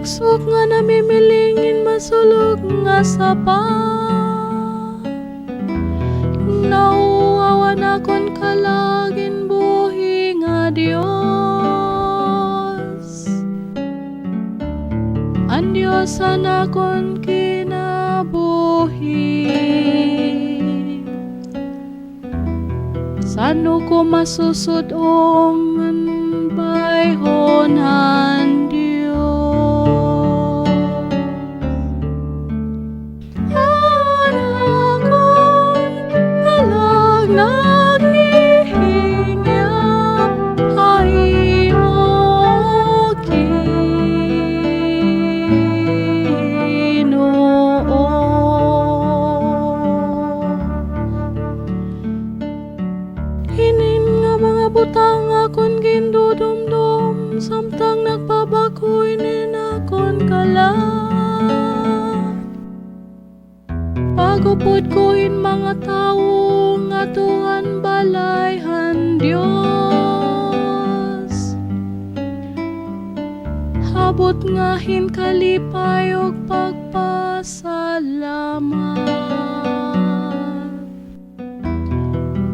Suksok nga namimilingin masulog nga sapa. Nauawan akon kalagin buhi nga Dios. Ang Dios anakon kinabuhi. Sano ko masusudong bayhonan Dios. Anakon kalag naghihingyap ay mo Ginoo. Hinin nga mga butang akon gindudumdum, samtang nagpabakoy nin akon kalat. Pagupod ko'y mga tao nga tuhan balayhan Dios. Habot nga hinkalipay og pagpasalamat.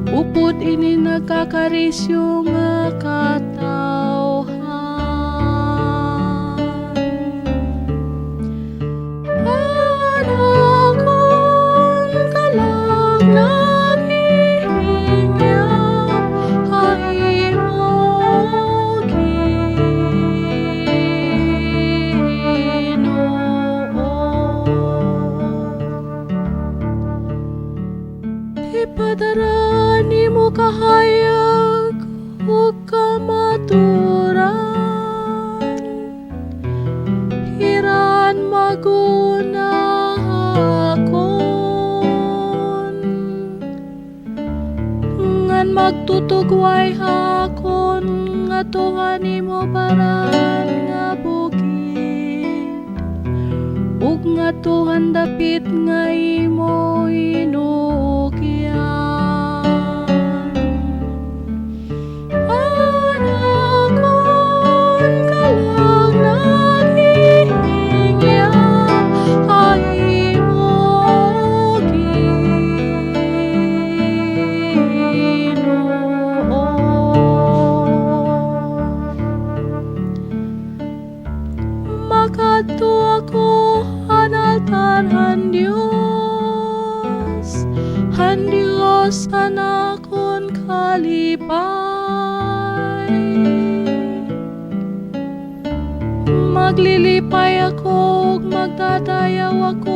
Upod ini nagkakarisyo nga katawhan. Anakon kalag naghihingyap ay mo Ginoo. Ipadara nimo kahayag ug kamaturan. Hiran maguna akon, ngan magtutugway hakon nga tuhan nimo baran nga bukid, ug nga tuhan dapit nga imo inukyan. Anakon kalag naghihingyap ay mo Ginoo. Makadto ako han altar han Dios, han Dios anakon kalipay. Maglilipay ako ug magdadayaw ako